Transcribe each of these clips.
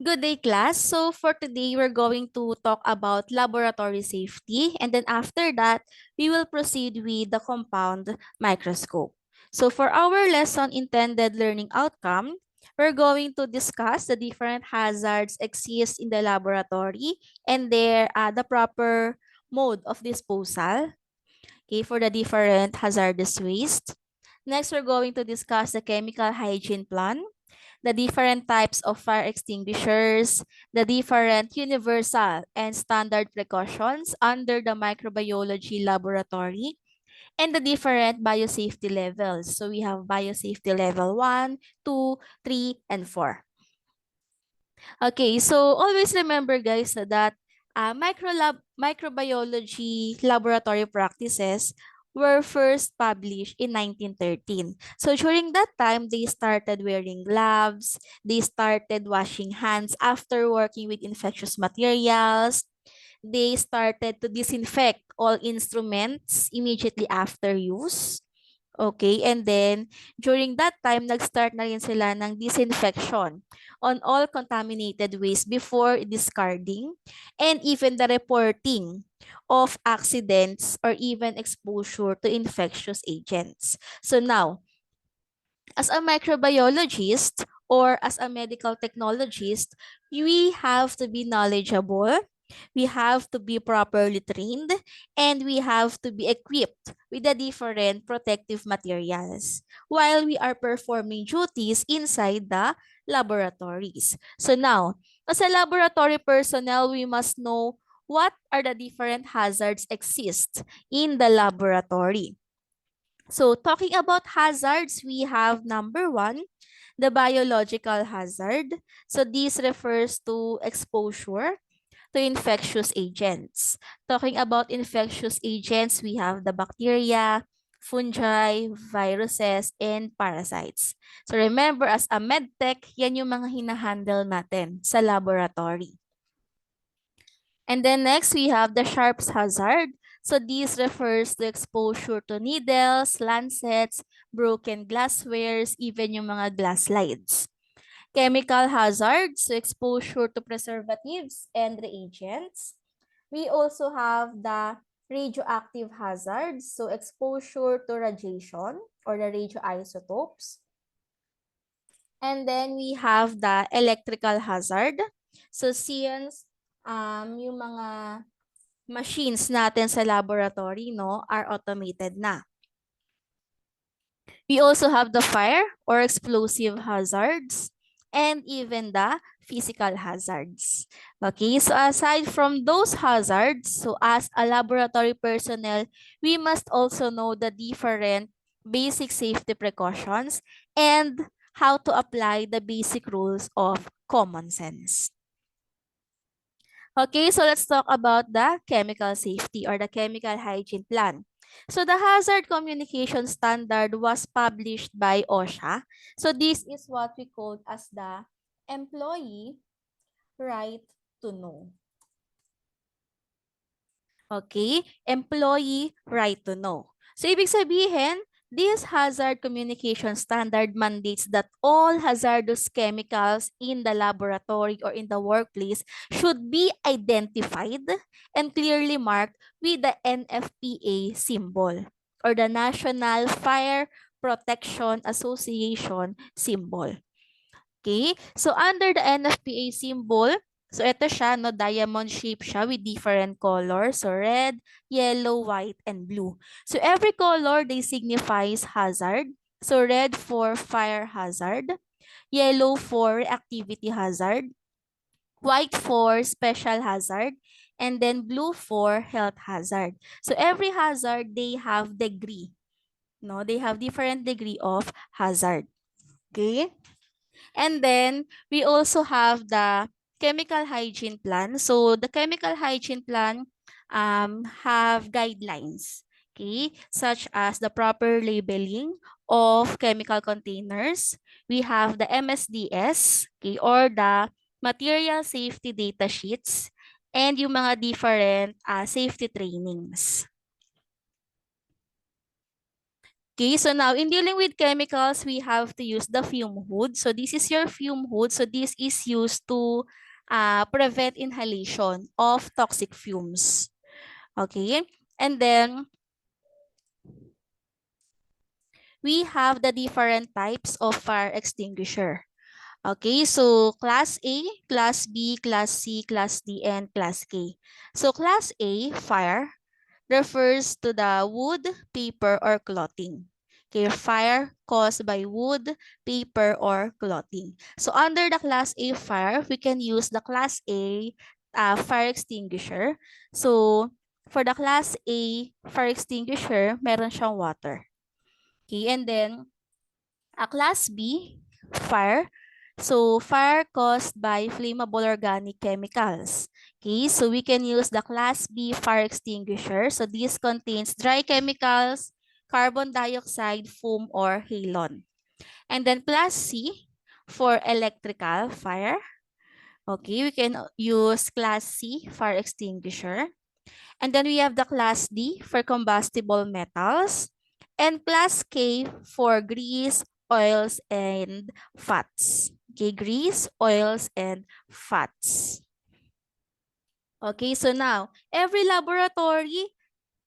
Good day, class. So for today, we're going to talk about laboratory safety. And then after that, we will proceed with the compound microscope. So for our lesson intended learning outcome, we're going to discuss the different hazards exist in the laboratory and the proper mode of disposal, okay, for the different hazardous waste. Next, we're going to discuss the chemical hygiene plan, the different types of fire extinguishers, the different universal and standard precautions under the microbiology laboratory, and the different biosafety levels. So we have biosafety level 1, 2, 3, and 4. Okay, so always remember guys that microbiology laboratory practices were first published in 1913. So during that time, they started wearing gloves, they started washing hands after working with infectious materials, they started to disinfect all instruments immediately after use. Okay, and then during that time, nag-start na rin sila ng disinfection on all contaminated waste before discarding and even the reporting of accidents or even exposure to infectious agents. So now, as a microbiologist or as a medical technologist, we have to be knowledgeable, we have to be properly trained, and we have to be equipped with the different protective materials while we are performing duties inside the laboratories. So now, as a laboratory personnel, we must know what are the different hazards exist in the laboratory. So talking about hazards, we have number one, the biological hazard. So this refers to exposure to infectious agents. Talking about infectious agents, we have the bacteria, fungi, viruses, and parasites. So remember, as a medtech, yan yung mga hinahandle natin sa laboratory. And then next, we have the Sharps hazard. So this refers to exposure to needles, lancets, broken glasswares, even yung mga glass slides. Chemical hazards, so exposure to preservatives and reagents. We also have the radioactive hazards, so exposure to radiation or the radioisotopes. And then we have the electrical hazard. So since yung mga machines natin sa laboratory are automated na. We also have the fire or explosive hazards and even the physical hazards. Okay, so aside from those hazards, so as a laboratory personnel, we must also know the different basic safety precautions and how to apply the basic rules of common sense. Okay, so let's talk about the chemical safety or the chemical hygiene plan. So the hazard communication standard was published by OSHA. So this is what we call as the employee right to know. Okay, employee right to know. So ibig sabihin, this hazard communication standard mandates that all hazardous chemicals in the laboratory or in the workplace should be identified and clearly marked with the NFPA symbol or the National Fire Protection Association symbol. Okay? So under the NFPA symbol, so ito siya, no, diamond shape siya with different colors. So red, yellow, white, and blue. So every color, they signifies hazard. So red for fire hazard, yellow for reactivity hazard, white for special hazard, and then blue for health hazard. So every hazard, they have degree. No, they have different degree of hazard. Okay? And then we also have the chemical hygiene plan. So the chemical hygiene plan have guidelines, okay, such as the proper labeling of chemical containers. We have the MSDS, okay, or the material safety data sheets, and yung mga different safety trainings. Okay, so now in dealing with chemicals, we have to use the fume hood. So this is your fume hood. So this is used to prevent inhalation of toxic fumes. Okay, and then we have the different types of fire extinguisher. Okay, so Class A, Class B, Class C, Class D, and Class K. So Class A, fire, refers to the wood, paper, or clothing. Okay, fire caused by wood, paper, or clothing. So under the Class A fire, we can use the Class A fire extinguisher. So for the Class A fire extinguisher, meron siyang water. Okay, and then a Class B, fire. So, fire caused by flammable organic chemicals. Okay, so we can use the Class B fire extinguisher. So, this contains dry chemicals, carbon dioxide, foam, or halon. And then Class C for electrical fire. Okay, we can use Class C fire extinguisher. And then we have the Class D for combustible metals and Class K for grease, oils, and fats. Okay, grease, oils, and fats. Okay, so now, every laboratory,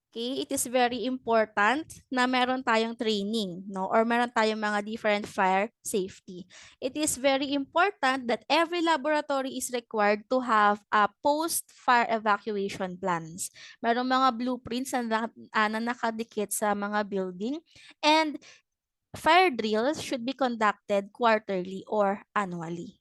okay, it is very important na meron tayong training, no? Or meron tayong mga different fire safety. It is very important that every laboratory is required to have a post-fire evacuation plans. Merong mga blueprints na nakadikit sa mga building and fire drills should be conducted quarterly or annually.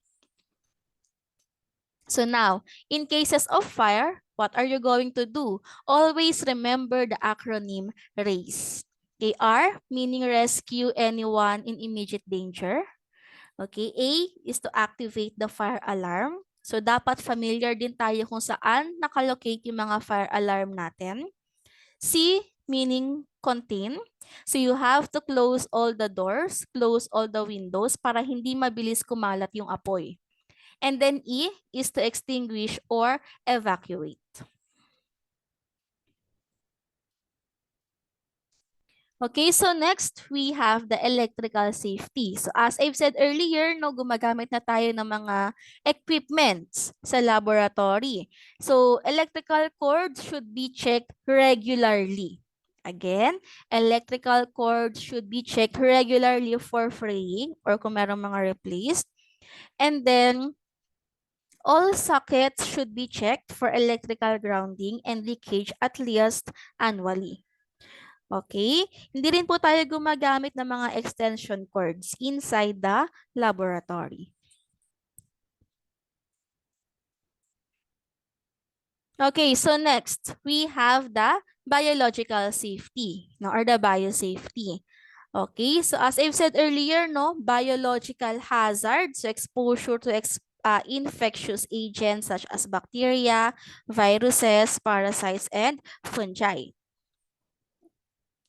So now, in cases of fire, what are you going to do? Always remember the acronym RACE. Okay, R meaning rescue anyone in immediate danger. Okay, A is to activate the fire alarm. So dapat familiar din tayo kung saan nakalocate yung mga fire alarm natin. C meaning contain. So you have to close all the doors, close all the windows para hindi mabilis kumalat yung apoy. And then E is to extinguish or evacuate. Okay, so next we have the electrical safety. So as I've said earlier, no, gumagamit na tayo ng mga equipments sa laboratory. So electrical cords should be checked regularly. Again, electrical cords should be checked regularly for fraying or kung merong mga replaced. And then all sockets should be checked for electrical grounding and leakage at least annually. Okay? Hindi rin po tayo gumagamit ng mga extension cords inside the laboratory. Okay, so next, we have the biological safety, no, or the biosafety. Okay, so as I've said earlier, no, biological hazards, so exposure to infectious agents such as bacteria, viruses, parasites, and fungi.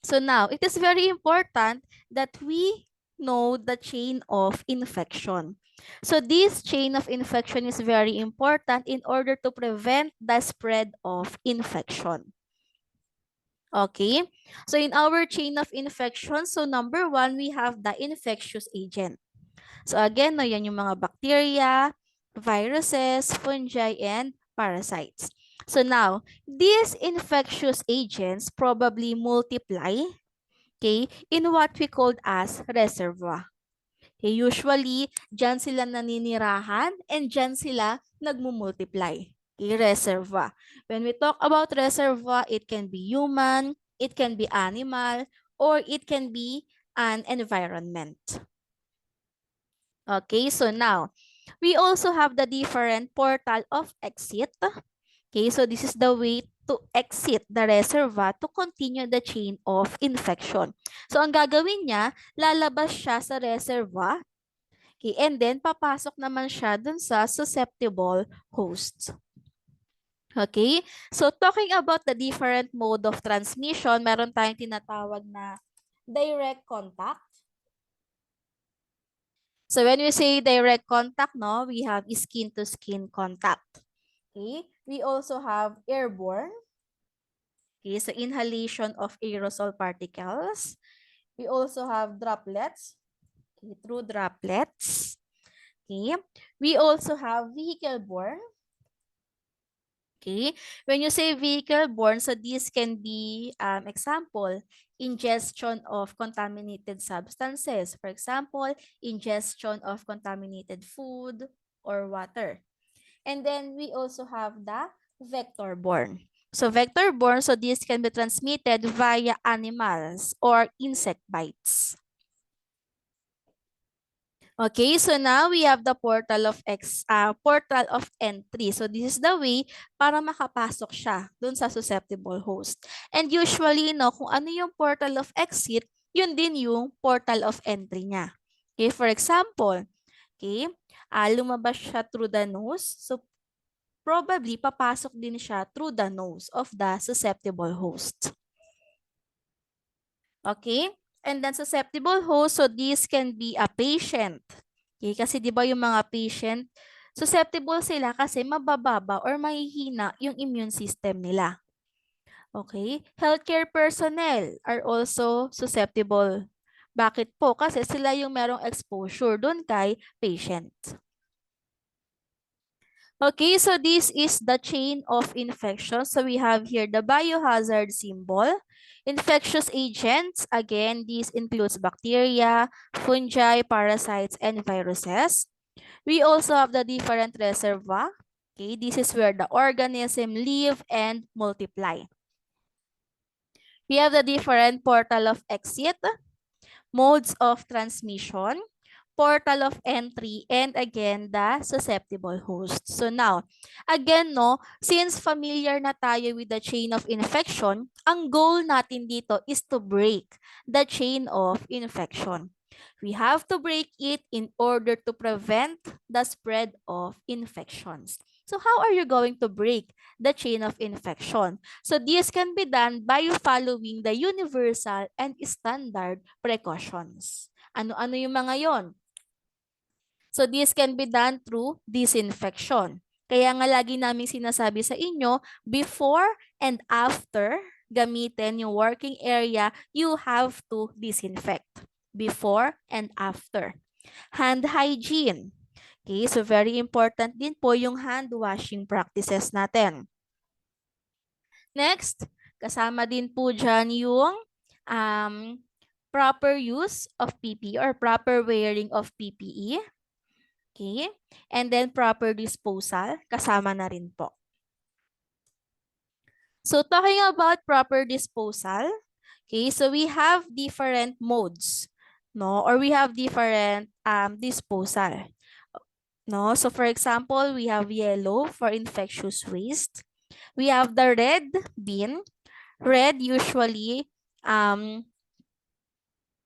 So now, it is very important that we know the chain of infection. So this chain of infection is very important in order to prevent the spread of infection. Okay, so in our chain of infection, so number one, we have the infectious agent. So again, no, yan yung mga bacteria, viruses, fungi, and parasites. So now, these infectious agents probably multiply, okay, in what we called as reservoir. Okay, usually, dyan sila naninirahan and dyan sila nagmumultiply. Okay, reservoir. When we talk about reservoir, it can be human, it can be animal, or it can be an environment. Okay, so now, we also have the different portal of exit. Okay, so this is the way to exit the reservoir to continue the chain of infection. So ang gagawin niya, lalabas siya sa reservoir, okay, and then papasok naman siya dun sa susceptible hosts. Okay, so talking about the different mode of transmission, meron tayong tinatawag na direct contact. So when we say direct contact, no, we have skin-to-skin contact. Okay, we also have airborne. Okay, so inhalation of aerosol particles. We also have droplets, okay, through droplets. Okay. We also have vehicle-borne. Okay. When you say vehicle-borne, so this can be example, ingestion of contaminated substances. For example, ingestion of contaminated food or water. And then we also have the vector-borne. So vector-borne, so this can be transmitted via animals or insect bites. Okay, so now we have the portal of entry. So this is the way para makapasok siya dun sa susceptible host. And usually, no, kung ano yung portal of exit, yun din yung portal of entry niya. Okay, for example, okay, lumabas siya through the nose. So probably papasok din siya through the nose of the susceptible host. Okay? And then susceptible host, so this can be a patient. Okay? Kasi di ba yung mga patient, susceptible sila kasi mabababa or mahihina yung immune system nila. Okay? Healthcare personnel are also susceptible. Bakit po? Kasi sila yung merong exposure dun kay patient. Okay, so this is the chain of infection. So we have here the biohazard symbol. Infectious agents, again, this includes bacteria, fungi, parasites, and viruses. We also have the different reservoir. Okay, this is where the organism live and multiply. We have the different portal of exit, modes of transmission, portal of entry, and again, the susceptible host. So now, again, no, since familiar na tayo with the chain of infection, ang goal natin dito is to break the chain of infection. We have to break it in order to prevent the spread of infections. So how are you going to break the chain of infection? So this can be done by following the universal and standard precautions. Ano-ano yung mga yon? So this can be done through disinfection. Kaya nga lagi namin sinasabi sa inyo, before and after gamitin yung working area, you have to disinfect. Before and after. Hand hygiene. Okay, so very important din po yung hand washing practices natin. Next, kasama din po dyan yung proper use of PPE or proper wearing of PPE. Okay? And then proper disposal, kasama na rin po. So talking about proper disposal, okay, so we have different modes, no? Or we have different disposal. No? So for example, we have yellow for infectious waste. We have the red bin. Red usually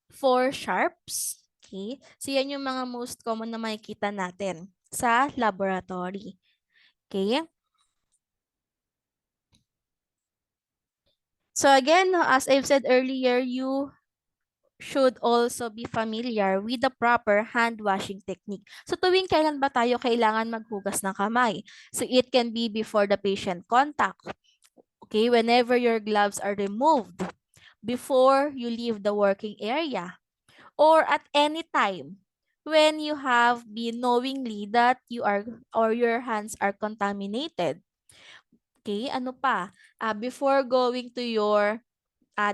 for sharps. Okay? So yan yung mga most common na makikita natin sa laboratory. Okay? So again, as I've said earlier, you should also be familiar with the proper hand washing technique. So tuwing kailan ba tayo kailangan maghugas ng kamay? So it can be before the patient contact. Okay, whenever your gloves are removed, before you leave the working area, or at any time when you have been knowingly that you are or your hands are contaminated. Okay, ano pa? Before going to your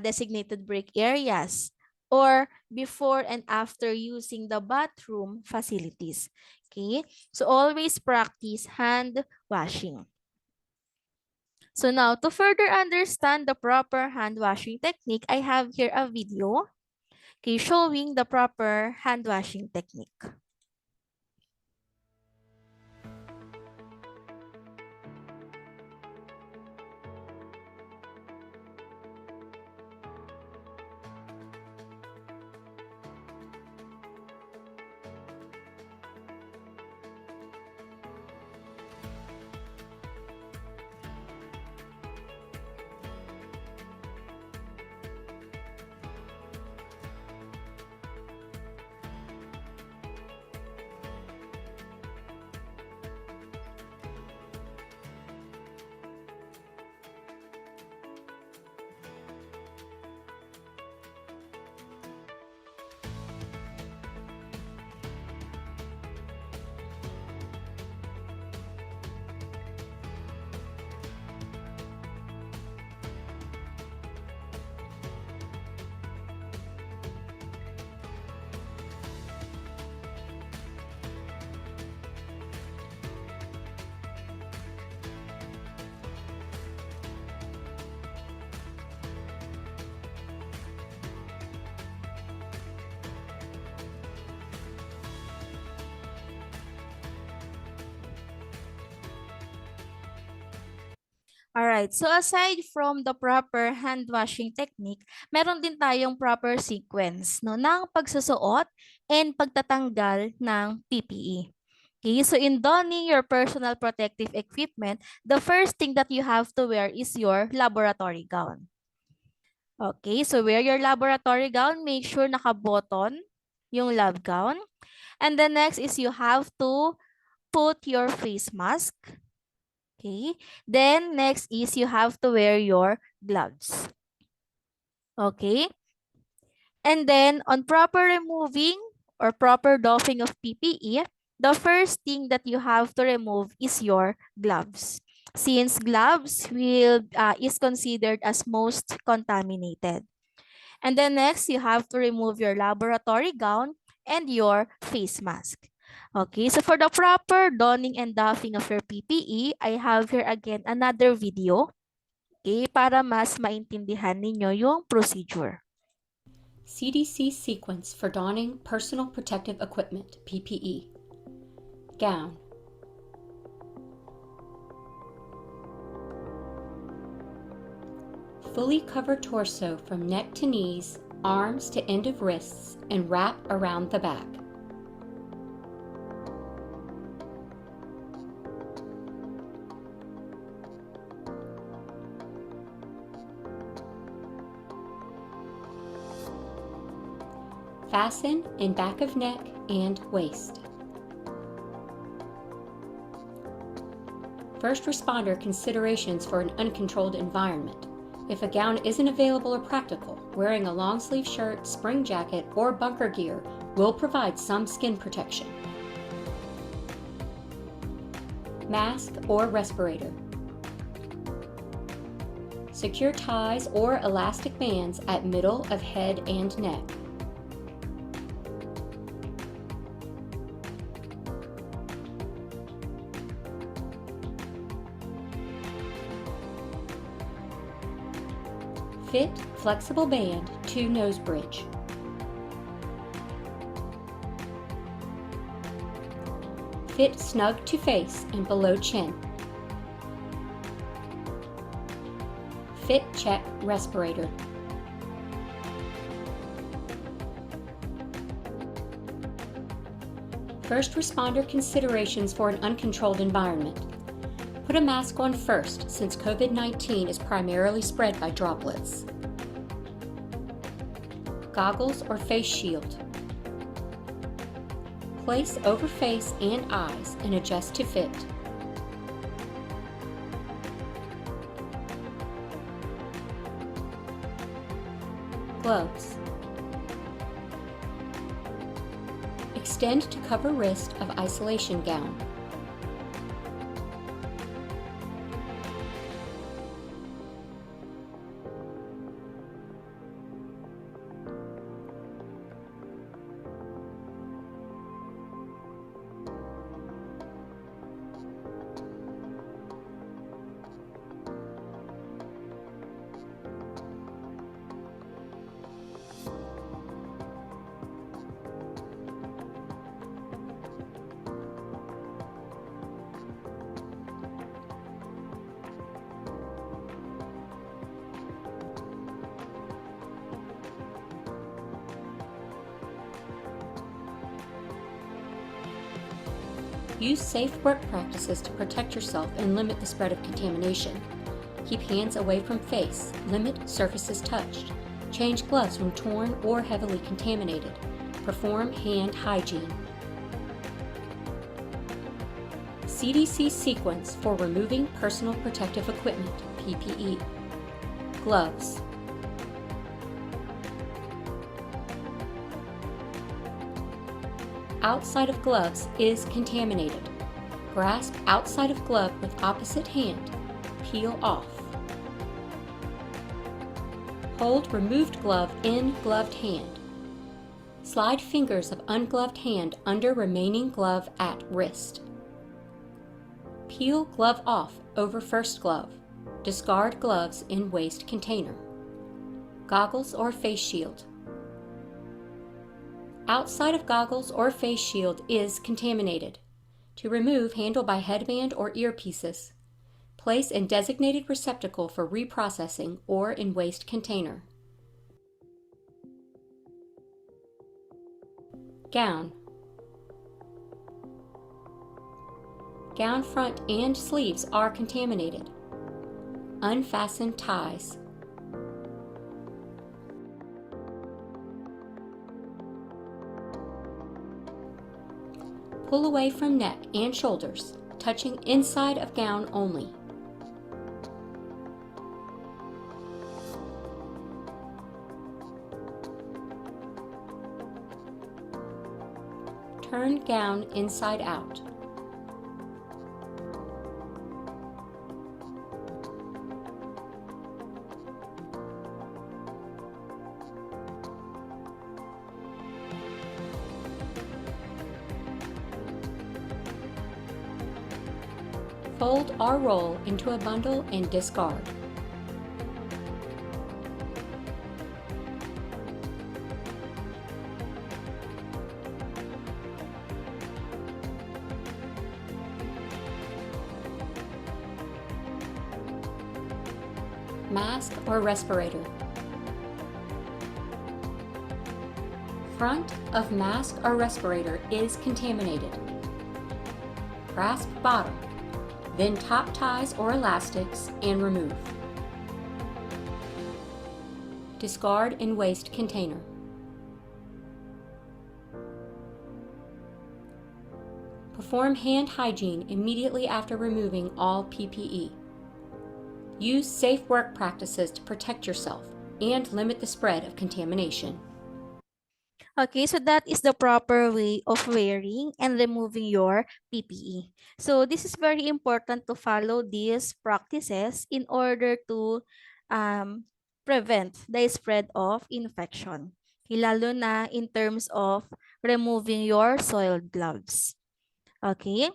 designated break areas or before and after using the bathroom facilities. Okay, so always practice hand washing. So now, to further understand the proper hand washing technique, I have here a video, okay, showing the proper hand washing technique. Alright, so aside from the proper hand washing technique, meron din tayong proper sequence no, ng pagsusuot and pagtatanggal ng PPE. Okay, so in donning your personal protective equipment, the first thing that you have to wear is your laboratory gown. Okay, so wear your laboratory gown, make sure naka-button yung lab gown. And the next is you have to put your face mask. Okay. Then next is you have to wear your gloves. Okay. And then on proper removing or proper doffing of PPE, the first thing that you have to remove is your gloves. Since gloves is considered as most contaminated. And then next, you have to remove your laboratory gown and your face mask. Okay, so for the proper donning and doffing of your PPE, I have here again another video, okay, para mas maintindihan ninyo yung procedure. CDC sequence for donning personal protective equipment, PPE. Gown. Fully cover torso from neck to knees, arms to end of wrists, and wrap around the back. Fasten in back of neck and waist. First responder considerations for an uncontrolled environment. If a gown isn't available or practical, wearing a long sleeve shirt, spring jacket, or bunker gear will provide some skin protection. Mask or respirator. Secure ties or elastic bands at middle of head and neck. Fit flexible band to nose bridge. Fit snug to face and below chin. Fit check respirator. First responder considerations for an uncontrolled environment. Put a mask on first, since COVID-19 is primarily spread by droplets. Goggles or face shield. Place over face and eyes and adjust to fit. Gloves. Extend to cover wrist of isolation gown. Use safe work practices to protect yourself and limit the spread of contamination. Keep hands away from face. Limit surfaces touched. Change gloves when torn or heavily contaminated. Perform hand hygiene. CDC sequence for removing personal protective equipment, PPE. Gloves. Outside of gloves is contaminated. Grasp outside of glove with opposite hand. Peel off. Hold removed glove in gloved hand. Slide fingers of ungloved hand under remaining glove at wrist. Peel glove off over first glove. Discard gloves in waste container. Goggles or face shield. Outside of goggles or face shield is contaminated. To remove, handle by headband or earpieces. Place in designated receptacle for reprocessing or in waste container. Gown. Gown front and sleeves are contaminated. Unfastened ties. Pull away from neck and shoulders, touching inside of gown only. Turn gown inside out. Fold or roll into a bundle and discard. Mask or respirator. Front of mask or respirator is contaminated. Grasp bottom, then top ties or elastics and remove. Discard in waste container. Perform hand hygiene immediately after removing all PPE. Use safe work practices to protect yourself and limit the spread of contamination. Okay, so that is the proper way of wearing and removing your PPE. So this is very important to follow these practices in order to prevent the spread of infection. Okay, lalo na in terms of removing your soiled gloves. Okay,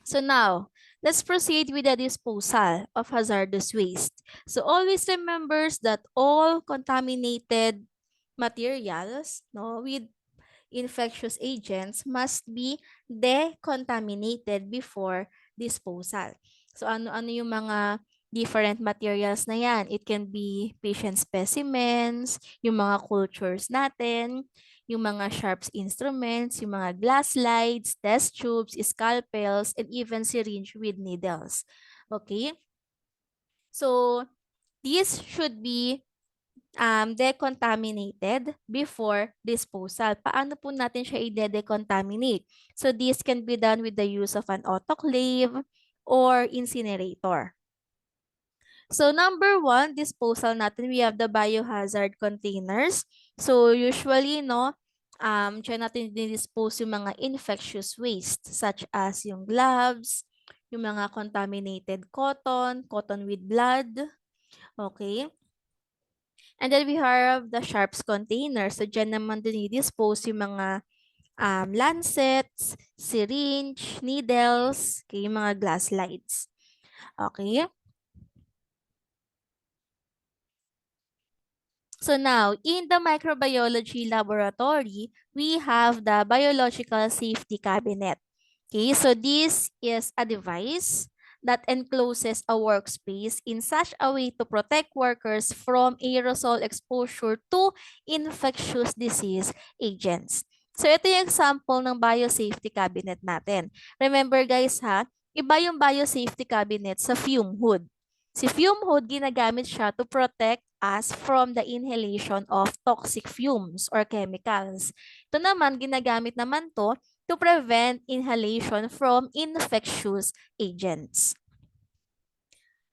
so now let's proceed with the disposal of hazardous waste. So always remembers that all contaminated materials, no, with infectious agents must be decontaminated before disposal. So ano-ano yung mga different materials na yan? It can be patient specimens, yung mga cultures natin, yung mga sharps instruments, yung mga glass slides, test tubes, scalpels, and even syringe with needles. Okay? So, these should be decontaminated before disposal. Paano po natin siya i-decontaminate? So this can be done with the use of an autoclave or incinerator. So number one, disposal natin, we have the biohazard containers. So usually, no, dyan natin dispose yung mga infectious waste such as yung gloves, yung mga contaminated cotton, cotton with blood, okay? And then we have the sharps container. So, dyan naman din i-dispose yung mga lancets, syringe, needles, okay, yung mga glass slides. Okay? So now, in the microbiology laboratory, we have the biological safety cabinet. Okay, so this is a device that encloses a workspace in such a way to protect workers from aerosol exposure to infectious disease agents. So ito yung example ng biosafety cabinet natin. Remember guys ha, iba yung biosafety cabinet sa fume hood. Si fume hood, ginagamit siya to protect us from the inhalation of toxic fumes or chemicals. Ito naman, ginagamit naman to prevent inhalation from infectious agents.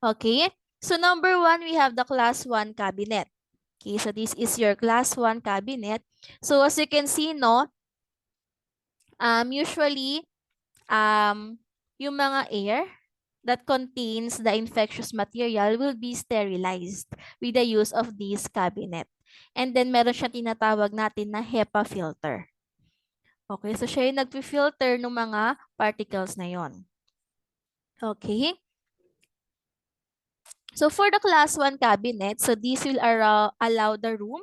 Okay, so number one, we have the class 1 cabinet. Okay, so this is your class 1 cabinet. So as you can see, no, usually, yung mga air that contains the infectious material will be sterilized with the use of this cabinet. And then meron siya tinatawag natin na HEPA filter. Okay, so siya yung nagpi-filter ng mga particles na yon. Okay. So for the class 1 cabinet, so this will allow the room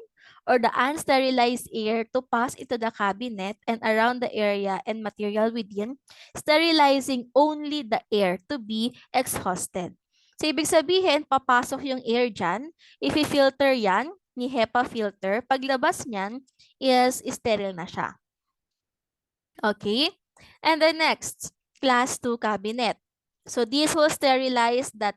or the unsterilized air to pass into the cabinet and around the area and material within, sterilizing only the air to be exhausted. So, ibig sabihin, papasok yung air dyan, i-filter yan ni HEPA filter. Paglabas niyan is sterile na siya. Okay? And the next, class 2 cabinet. So, this will sterilize that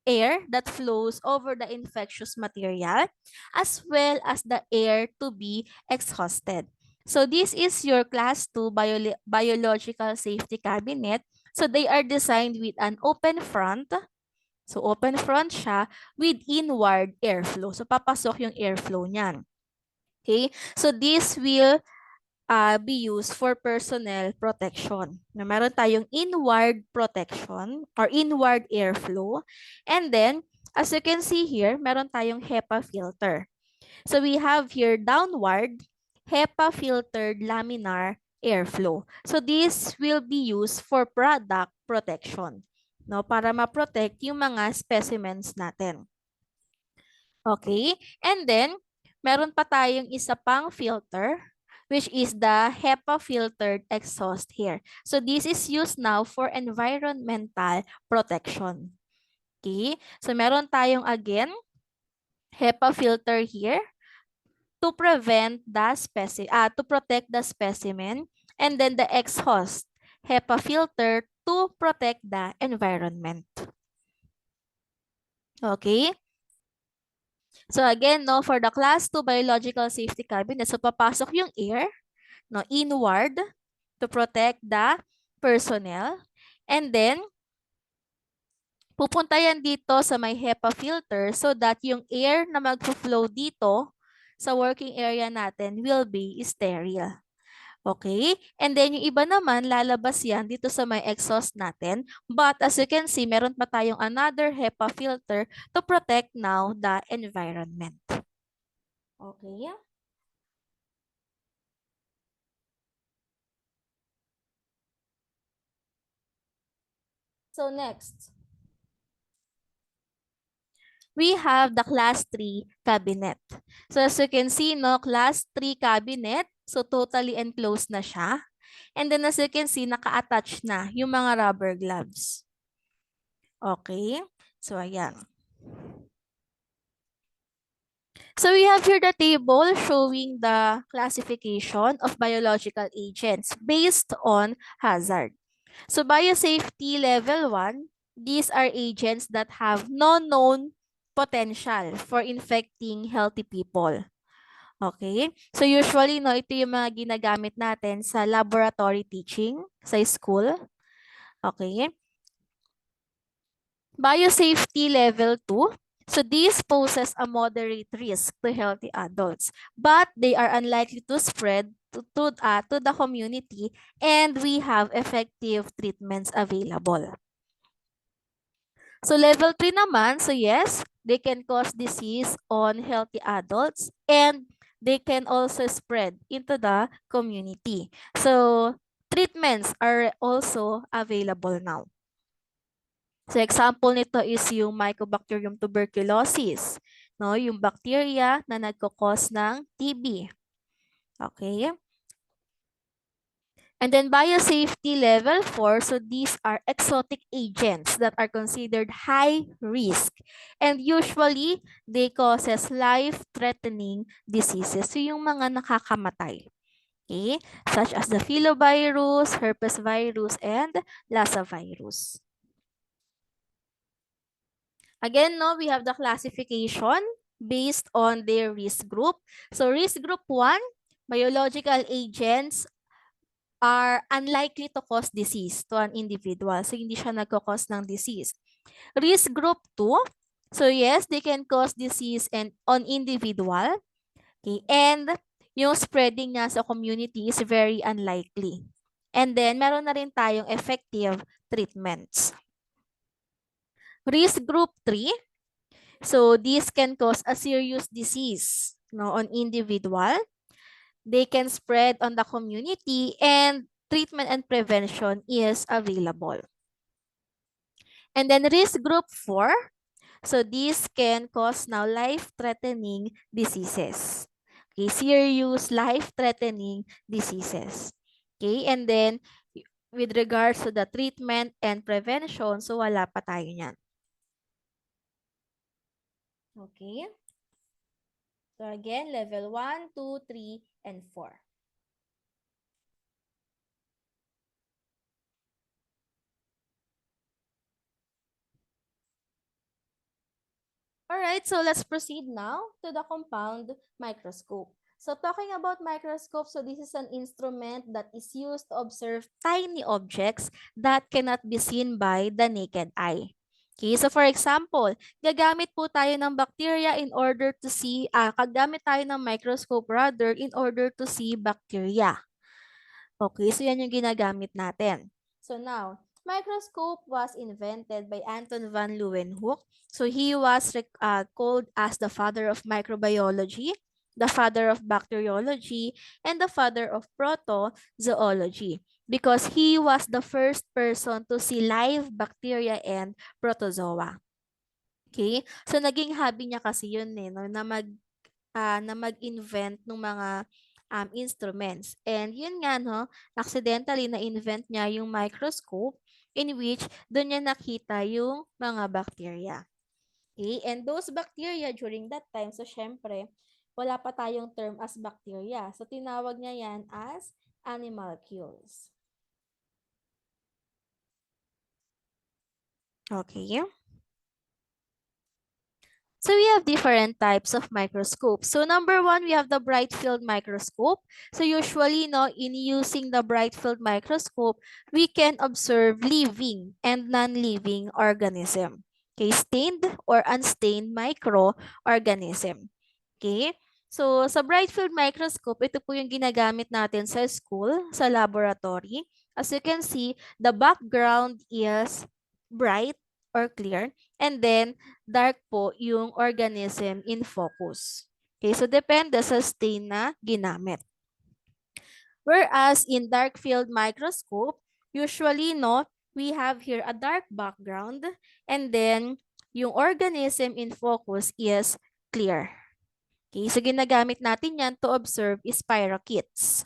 air that flows over the infectious material as well as the air to be exhausted. So this is your class 2 biological safety cabinet. So they are designed with an open front. So open front siya with inward airflow. So papasok yung airflow niyan. Okay? So this will be used for personnel protection. Na meron tayong inward protection or inward airflow. And then, as you can see here, meron tayong HEPA filter. So we have here downward HEPA filtered laminar airflow. So this will be used for product protection. No, para ma-protect yung mga specimens natin. Okay? And then, meron pa tayong isa pang filter, which is the HEPA filtered exhaust here. So this is used now for environmental protection. Okay? So meron tayong again HEPA filter here to prevent the to protect the specimen, and then the exhaust HEPA filter to protect the environment. Okay? So again, no, for the class 2 biological safety cabinet, so papasok yung air, no, inward to protect the personnel. And then, pupunta yan dito sa may HEPA filter so that yung air na mag-flow dito sa working area natin will be sterile. Okay? And then yung iba naman, lalabas yan dito sa may exhaust natin. But as you can see, meron pa tayong another HEPA filter to protect now the environment. Okay? So next, we have the class 3 cabinet. So as you can see, no, class 3 cabinet, so totally enclosed na siya. And then as you can see, naka-attach na yung mga rubber gloves. Okay? So ayan. So we have here the table showing the classification of biological agents based on hazard. So biosafety level 1, these are agents that have no known potential for infecting healthy people. Okay? So usually, no, ito yung mga ginagamit natin sa laboratory teaching sa school. Okay? Biosafety level 2. So this poses a moderate risk to healthy adults, but they are unlikely to spread to the community, and we have effective treatments available. So level 3 naman, so yes, they can cause disease on healthy adults and they can also spread into the community. So treatments are also available now. So example nito is yung Mycobacterium tuberculosis, no, yung bacteria na nagko-cause ng TB. Okay? And then biosafety level 4, so these are exotic agents that are considered high risk. And usually, they causes life-threatening diseases. So yung mga nakakamatay. Okay? Such as the filovirus, herpes virus, and Lassa virus. Again, no, we have the classification based on their risk group. So risk group 1, biological agents are unlikely to cause disease to an individual. So hindi siya nagko-cause ng disease. Risk group 2, so yes, they can cause disease and on individual. Okay, and yung spreading niya sa community is very unlikely. And then meron na rin tayong effective treatments. Risk group 3, so this can cause a serious disease, no, on individual. They can spread on the community and treatment and prevention is available. And then risk group 4, So this can cause now life-threatening diseases. Okay, serious life-threatening diseases. Okay, and then with regards to the treatment and prevention, so wala pa tayo niyan. Okay. So again, level 1, 2, 3, and 4. Alright, so let's proceed now to the compound microscope. So talking about microscope, so this is an instrument that is used to observe tiny objects that cannot be seen by the naked eye. Okay, so for example, gagamit po tayo ng bacteria in order to see, gagamit tayo ng microscope rather in order to see bacteria. Okay, so yan yung ginagamit natin. So now, microscope was invented by Anton van Leeuwenhoek. So he was called as the father of microbiology, the father of bacteriology, and the father of protozoology because he was the first person to see live bacteria and protozoa. Okay? So naging hobby niya kasi yun no, na mag-invent ng mga instruments. And yun nga, no, accidentally na-invent niya yung microscope in which doon niya nakita yung mga bacteria. Okay? And those bacteria during that time, so syempre, wala pa tayong term as bacteria. So tinawag niya yan as animalcules. Okay. So we have different types of microscopes. So number one, we have the bright field microscope. So usually, no, in using the bright field microscope, we can observe living and non-living organism. Okay, stained or unstained microorganism. Okay? So sa bright field microscope, ito po yung ginagamit natin sa school, sa laboratory. As you can see, the background is bright or clear. And then, dark po yung organism in focus. Okay, so depende sa stain na ginamit. Whereas in dark field microscope, usually no, we have here a dark background and then yung organism in focus is clear. Okay, so ginagamit natin yan to observe spirochetes.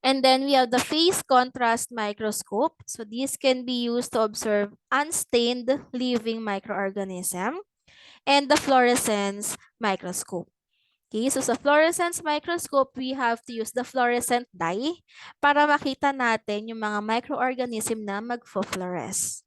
And then we have the phase contrast microscope. So this can be used to observe unstained living microorganism. And the fluorescence microscope. Okay, so sa fluorescence microscope, we have to use the fluorescent dye para makita natin yung mga microorganism na magfo-fluoresce.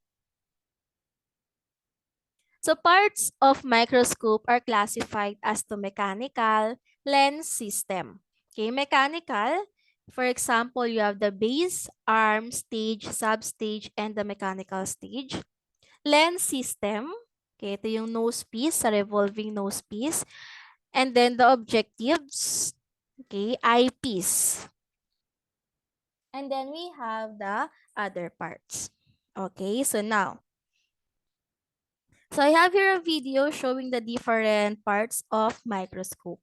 So parts of microscope are classified as to mechanical, lens system. Okay, mechanical, for example, you have the base, arm, stage, substage, and the mechanical stage. Lens system, okay, ito yung nose piece, sa revolving nose piece. And then the objectives, okay, eyepiece. And then we have the other parts. Okay, so now, so I have here a video showing the different parts of microscope.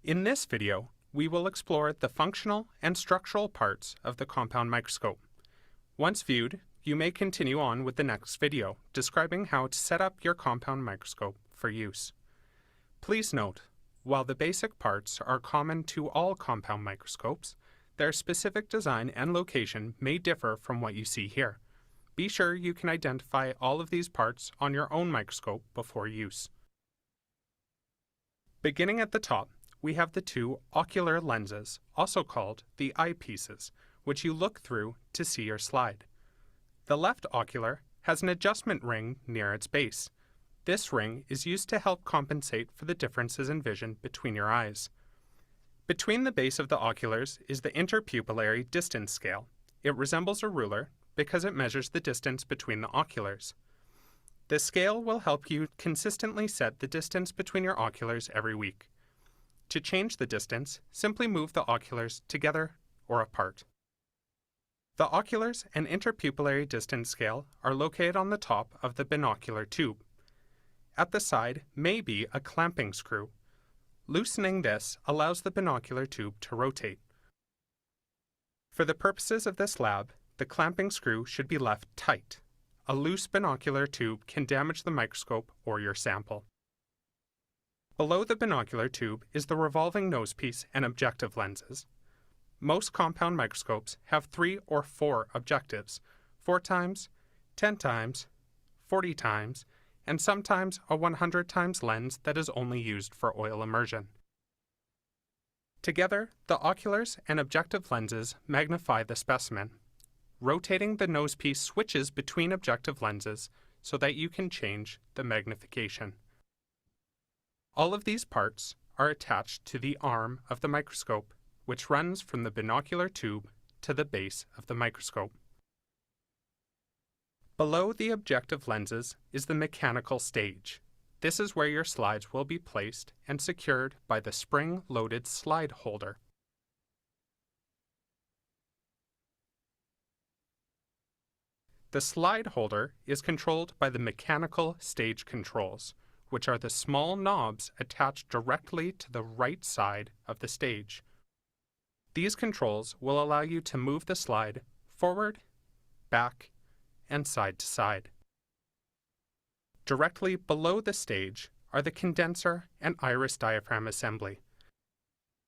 In this video, we will explore the functional and structural parts of the compound microscope. Once viewed, you may continue on with the next video, describing how to set up your compound microscope for use. Please note, while the basic parts are common to all compound microscopes, their specific design and location may differ from what you see here. Be sure you can identify all of these parts on your own microscope before use. Beginning at the top, we have the two ocular lenses, also called the eyepieces, which you look through to see your slide. The left ocular has an adjustment ring near its base. This ring is used to help compensate for the differences in vision between your eyes. Between the base of the oculars is the interpupillary distance scale. It resembles a ruler because it measures the distance between the oculars. This scale will help you consistently set the distance between your oculars every week. To change the distance, simply move the oculars together or apart. The oculars and interpupillary distance scale are located on the top of the binocular tube. At the side may be a clamping screw. Loosening this allows the binocular tube to rotate. For the purposes of this lab, the clamping screw should be left tight. A loose binocular tube can damage the microscope or your sample. Below the binocular tube is the revolving nosepiece and objective lenses. Most compound microscopes have 3 or 4 objectives, 4 times, 10 times, 40 times, and sometimes a 100 times lens that is only used for oil immersion. Together, the oculars and objective lenses magnify the specimen. Rotating the nosepiece switches between objective lenses so that you can change the magnification. All of these parts are attached to the arm of the microscope, which runs from the binocular tube to the base of the microscope. Below the objective lenses is the mechanical stage. This is where your slides will be placed and secured by the spring-loaded slide holder. The slide holder is controlled by the mechanical stage controls, which are the small knobs attached directly to the right side of the stage. These controls will allow you to move the slide forward, back, and side to side. Directly below the stage are the condenser and iris diaphragm assembly.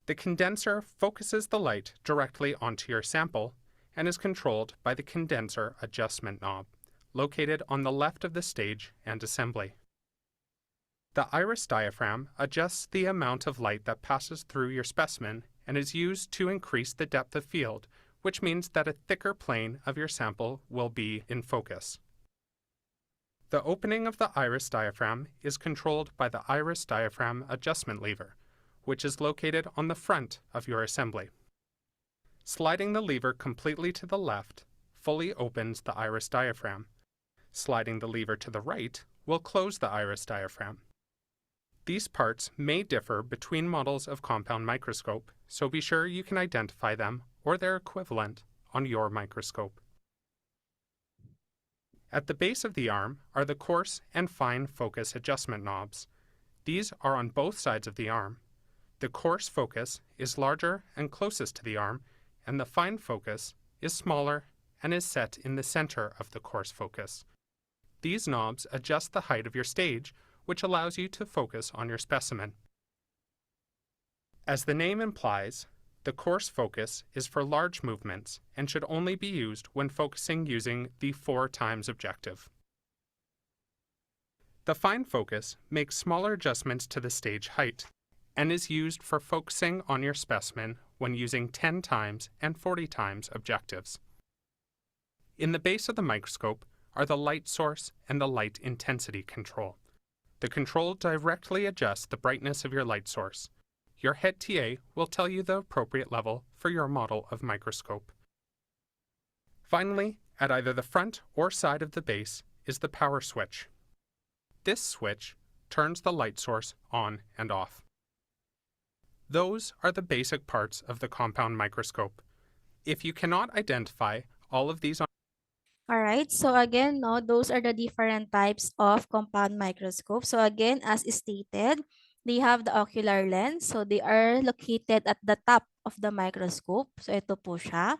The condenser focuses the light directly onto your sample and is controlled by the condenser adjustment knob, located on the left of the stage and assembly. The iris diaphragm adjusts the amount of light that passes through your specimen and is used to increase the depth of field, which means that a thicker plane of your sample will be in focus. The opening of the iris diaphragm is controlled by the iris diaphragm adjustment lever, which is located on the front of your assembly. Sliding the lever completely to the left fully opens the iris diaphragm. Sliding the lever to the right will close the iris diaphragm. These parts may differ between models of compound microscope, so be sure you can identify them or their equivalent on your microscope. At the base of the arm are the coarse and fine focus adjustment knobs. These are on both sides of the arm. The coarse focus is larger and closest to the arm, and the fine focus is smaller and is set in the center of the coarse focus. These knobs adjust the height of your stage, which allows you to focus on your specimen. As the name implies, the coarse focus is for large movements and should only be used when focusing using the 4 times objective. The fine focus makes smaller adjustments to the stage height and is used for focusing on your specimen when using 10 times and 40 times objectives. In the base of the microscope are the light source and the light intensity control. The control directly adjusts the brightness of your light source. Your head TA will tell you the appropriate level for your model of microscope. Finally, at either the front or side of the base is the power switch. This switch turns the light source on and off. Those are the basic parts of the compound microscope. If you cannot identify all of these All right, so again, no, those are the different types of compound microscope. So again, as stated, they have the ocular lens. So they are located at the top of the microscope. So ito po siya.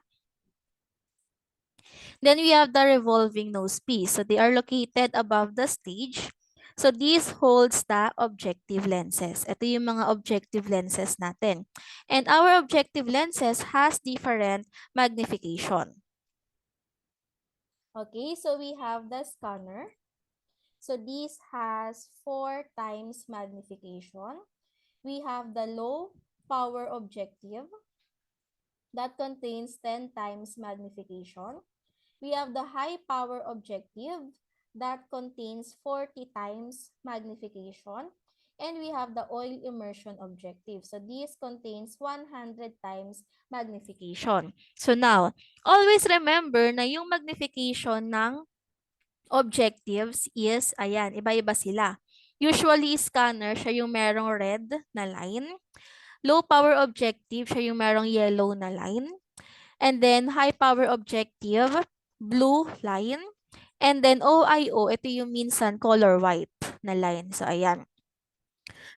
Then we have the revolving nose piece. So they are located above the stage. So this holds the objective lenses. Ito yung mga objective lenses natin. And our objective lenses has different magnification. Okay, so we have the scanner. So this has 4 times magnification. We have the low power objective that contains 10 times magnification. We have the high power objective that contains 40 times magnification. And we have the oil immersion objective. So this contains 100 times magnification. So now, always remember na yung magnification ng objectives is, ayan, iba-iba sila. Usually, scanner, siya yung merong red na line. Low power objective, siya yung merong yellow na line. And then, high power objective, blue line. And then, OIO, ito yung minsan color white na line. So, ayan.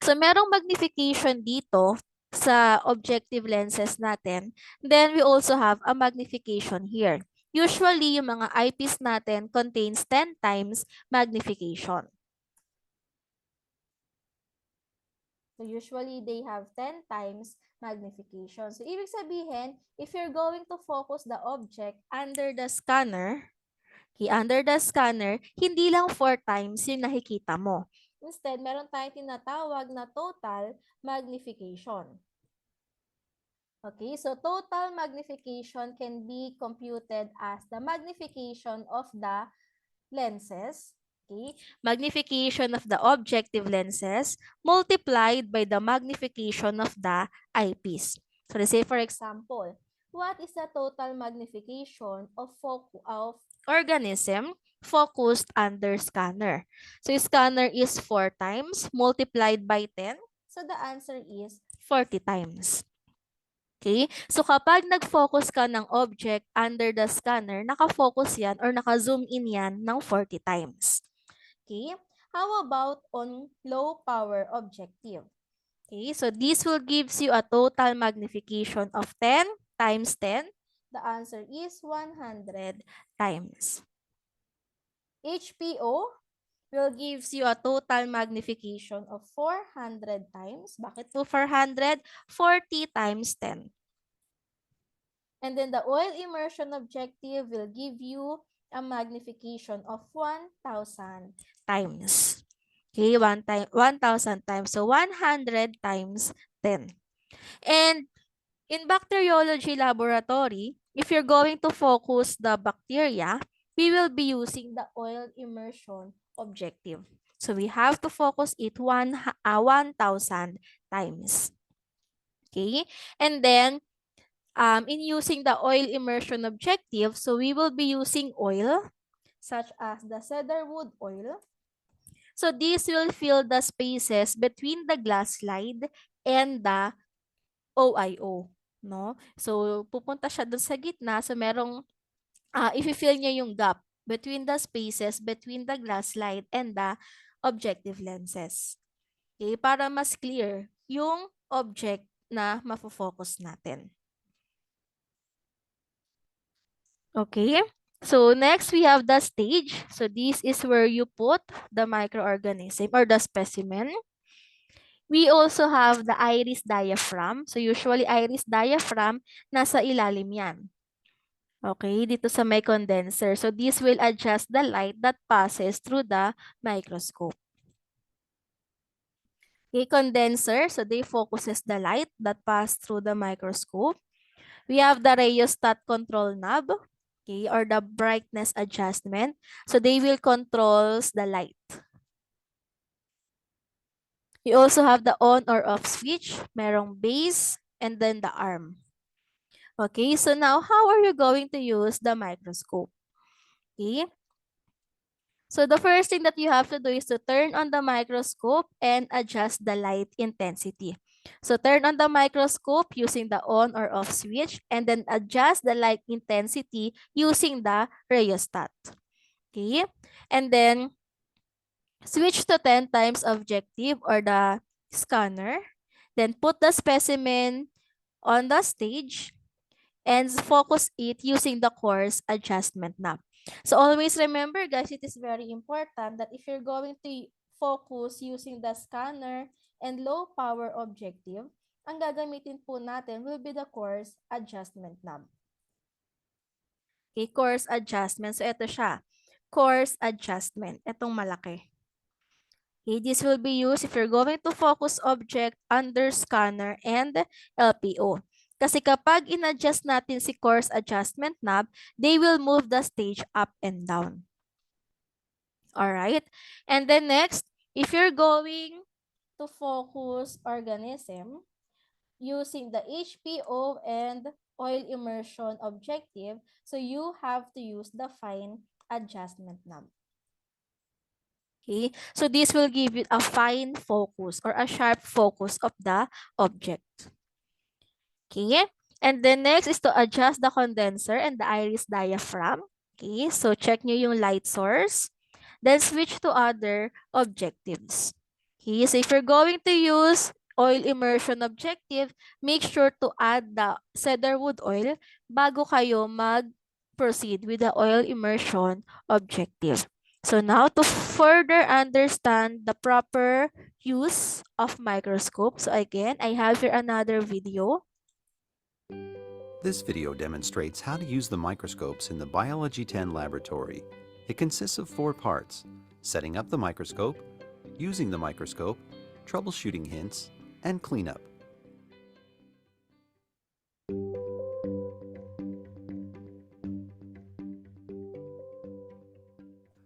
So, merong magnification dito sa objective lenses natin. Then, we also have a magnification here. Usually, yung mga eyepiece natin contains 10 times magnification. So usually, they have 10 times magnification. So ibig sabihin, if you're going to focus the object under the scanner, hindi lang 4 times yung nakikita mo. Instead, meron tayong tinatawag na total magnification. Okay, so total magnification can be computed as the magnification of the lenses, okay, magnification of the objective lenses multiplied by the magnification of the eyepiece. So let's say, for example, what is the total magnification of organism focused under scanner? So scanner is 4 times multiplied by 10. So the answer is 40 times. Okay? So kapag nag-focus ka ng object under the scanner, naka-focus yan or naka-zoom in yan ng 40 times. Okay? How about on low power objective? Okay, so this will gives you a total magnification of 10 times 10. The answer is 100 times. HPO will gives you a total magnification of 400 times. Bakit po 400? 40 times 10. And then the oil immersion objective will give you a magnification of 1,000 times. Okay, 1,000 times. So 100 times 10. And in bacteriology laboratory, if you're going to focus the bacteria, we will be using the oil immersion objective. So we have to focus it 1,000 times. Okay, and then in using the oil immersion objective, so we will be using oil such as the cedarwood oil. So this will fill the spaces between the glass slide and the OIO, no? So pupunta siya dun sa gitna, so merong i-fill niya yung gap between the spaces between the glass slide and the objective lenses. Okay, para mas clear yung object na mafo-focus natin. Okay, so next we have the stage. So this is where you put the microorganism or the specimen. We also have the iris diaphragm. So usually iris diaphragm, nasa ilalim yan. Okay, dito sa may condenser. So this will adjust the light that passes through the microscope. Okay, condenser. So they focuses the light that pass through the microscope. We have the rheostat control knob. Okay, or the brightness adjustment. So they will controls the light. You also have the on or off switch, merong base, and then the arm. Okay, so now how are you going to use the microscope? Okay. So the first thing that you have to do is to turn on the microscope and adjust the light intensity. So turn on the microscope using the on or off switch and then adjust the light intensity using the rheostat. Okay, and then switch to 10 times objective or the scanner. Then put the specimen on the stage and focus it using the coarse adjustment knob. So always remember, guys, it is very important that if you're going to focus using the scanner and low power objective, ang gagamitin po natin will be the coarse adjustment knob. Okay, coarse adjustment. So ito siya. Coarse adjustment. Itong malaki. Okay, this will be used if you're going to focus object under scanner and LPO. Kasi kapag in-adjust natin si coarse adjustment knob, they will move the stage up and down. Alright? And then next, if you're going to focus organism using the HPO and oil immersion objective, so you have to use the fine adjustment knob. Okay, so this will give you a fine focus or a sharp focus of the object. Okay, and then next is to adjust the condenser and the iris diaphragm. Okay, so check nyo yung light source. Then switch to other objectives. Okay, so if you're going to use oil immersion objective, make sure to add the cedarwood oil bago kayo proceed with the oil immersion objective. So now to further understand the proper use of microscope, so again, I have here another video. This video demonstrates how to use the microscopes in the Biology 10 laboratory. It consists of 4 parts: setting up the microscope, using the microscope, troubleshooting hints, and cleanup.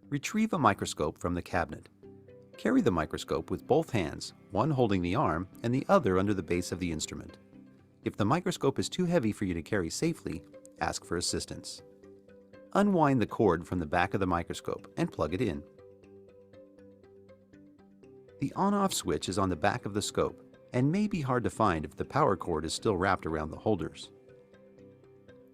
Retrieve a microscope from the cabinet. Carry the microscope with both hands, one holding the arm and the other under the base of the instrument. If the microscope is too heavy for you to carry safely, ask for assistance. Unwind the cord from the back of the microscope and plug it in. The on-off switch is on the back of the scope and may be hard to find if the power cord is still wrapped around the holders.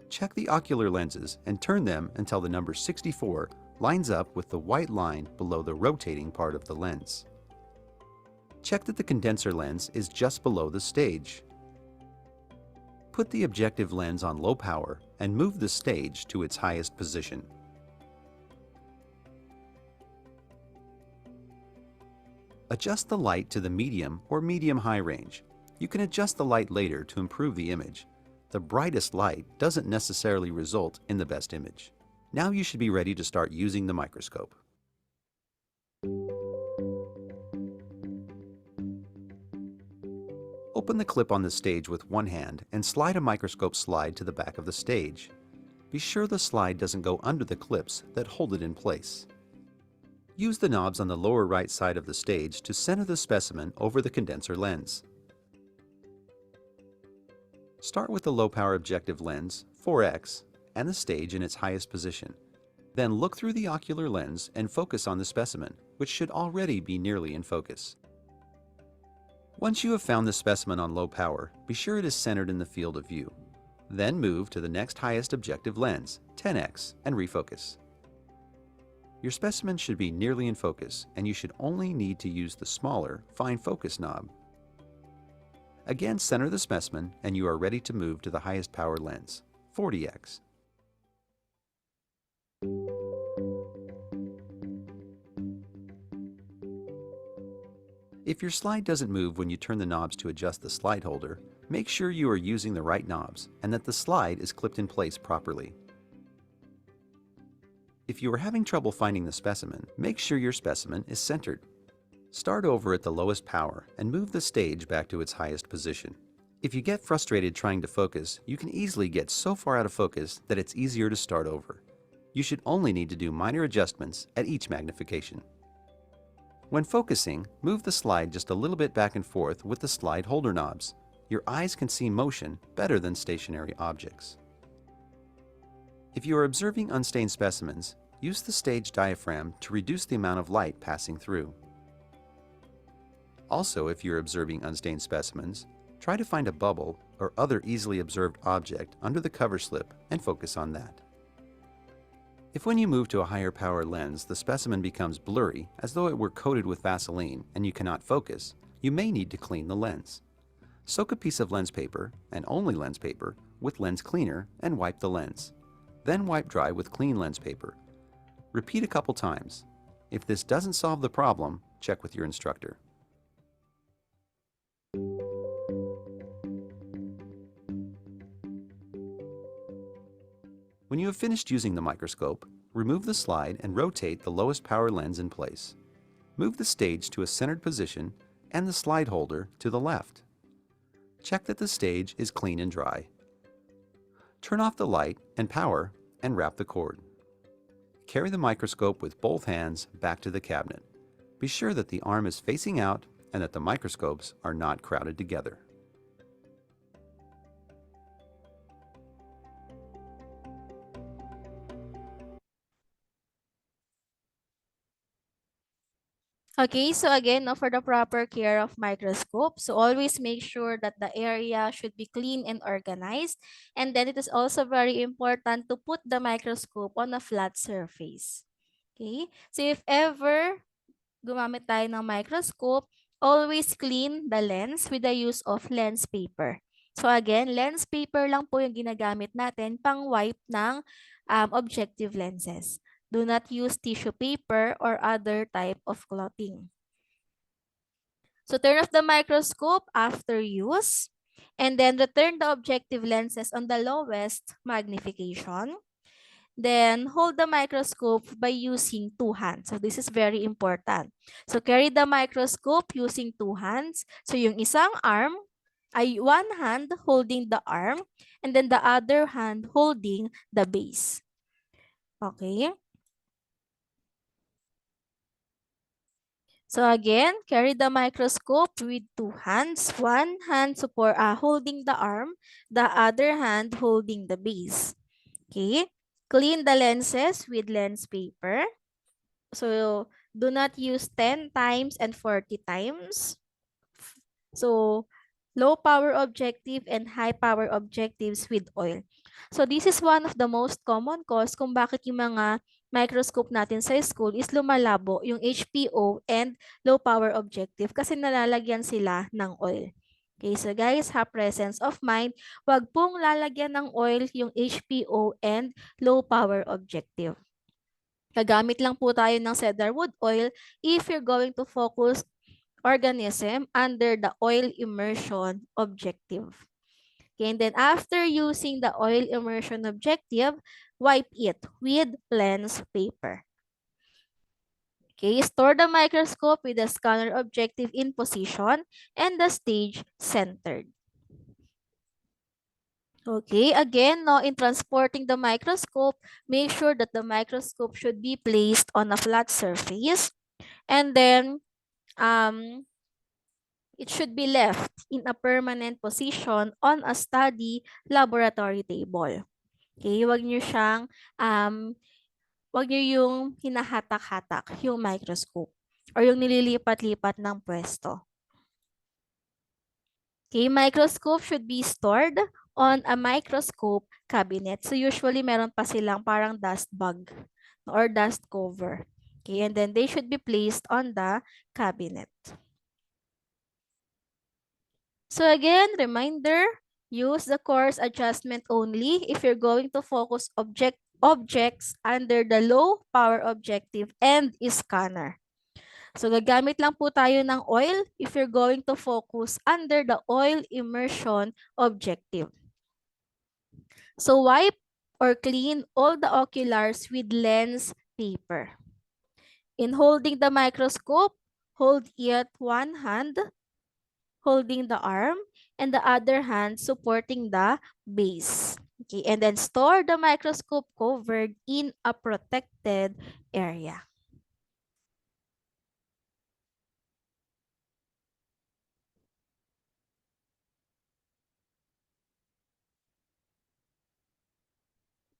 Check the ocular lenses and turn them until the number 64 lines up with the white line below the rotating part of the lens. Check that the condenser lens is just below the stage. Put the objective lens on low power and move the stage to its highest position. Adjust the light to the medium or medium-high range. You can adjust the light later to improve the image. The brightest light doesn't necessarily result in the best image. Now you should be ready to start using the microscope. Open the clip on the stage with one hand and slide a microscope slide to the back of the stage. Be sure the slide doesn't go under the clips that hold it in place. Use the knobs on the lower right side of the stage to center the specimen over the condenser lens. Start with the low-power objective lens, 4x, and the stage in its highest position. Then look through the ocular lens and focus on the specimen, which should already be nearly in focus. Once you have found the specimen on low power, be sure it is centered in the field of view. Then move to the next highest objective lens, 10x, and refocus. Your specimen should be nearly in focus, and you should only need to use the smaller, fine focus knob. Again, center the specimen, and you are ready to move to the highest power lens, 40x. If your slide doesn't move when you turn the knobs to adjust the slide holder, make sure you are using the right knobs and that the slide is clipped in place properly. If you are having trouble finding the specimen, make sure your specimen is centered. Start over at the lowest power and move the stage back to its highest position. If you get frustrated trying to focus, you can easily get so far out of focus that it's easier to start over. You should only need to do minor adjustments at each magnification. When focusing, move the slide just a little bit back and forth with the slide holder knobs. Your eyes can see motion better than stationary objects. If you are observing unstained specimens, use the stage diaphragm to reduce the amount of light passing through. Also, if you're observing unstained specimens, try to find a bubble or other easily observed object under the cover slip and focus on that. If when you move to a higher power lens, the specimen becomes blurry as though it were coated with Vaseline and you cannot focus, you may need to clean the lens. Soak a piece of lens paper, and only lens paper, with lens cleaner and wipe the lens. Then wipe dry with clean lens paper. Repeat a couple times. If this doesn't solve the problem, check with your instructor. When you have finished using the microscope, remove the slide and rotate the lowest power lens in place. Move the stage to a centered position and the slide holder to the left. Check that the stage is clean and dry. Turn off the light and power and wrap the cord. Carry the microscope with both hands back to the cabinet. Be sure that the arm is facing out and that the microscopes are not crowded together. Okay, so again, no, for the proper care of microscope, so always make sure that the area should be clean and organized. And then it is also very important to put the microscope on a flat surface. Okay, so if ever gumamit tayo ng microscope, always clean the lens with the use of lens paper. So again, lens paper lang po yung ginagamit natin pang wipe ng objective lenses. Do not use tissue paper or other type of clothing. So turn off the microscope after use, and then return the objective lenses on the lowest magnification. Then hold the microscope by using two hands. So this is very important. So carry the microscope using two hands. So yung isang arm ay one hand holding the arm and then the other hand holding the base. Okay? So again, carry the microscope with two hands. One hand holding the arm, the other hand holding the base. Okay? Clean the lenses with lens paper. So do not use 10 times and 40 times. So low power objective and high power objectives with oil. So this is one of the most common cause kung bakit yung mga microscope natin sa school is lumalabo yung HPO and low power objective kasi nalalagyan sila ng oil. Okay, so guys, have presence of mind. Wag pong lalagyan ng oil yung HPO and low power objective. Gagamit lang po tayo ng cedarwood oil if you're going to focus organism under the oil immersion objective. Okay, and then after using the oil immersion objective, wipe it with lens paper. Okay, store the microscope with the scanner objective in position and the stage centered. Okay, again, no, in transporting the microscope, make sure that the microscope should be placed on a flat surface and then it should be left in a permanent position on a study laboratory table. Okay, wag niyo siyang, wag niyo yung hinahatak-hatak yung microscope or yung nililipat-lipat ng pwesto. Okay, microscope should be stored on a microscope cabinet. So usually meron pa silang parang dust bag or dust cover. Okay, and then they should be placed on the cabinet. So again, reminder, use the coarse adjustment only if you're going to focus objects under the low power objective and scanner. So gagamit lang po tayo ng oil if you're going to focus under the oil immersion objective. So wipe or clean all the oculars with lens paper. In holding the microscope, hold it one hand holding the arm and the other hand supporting the base. Okay, and then store the microscope covered in a protected area.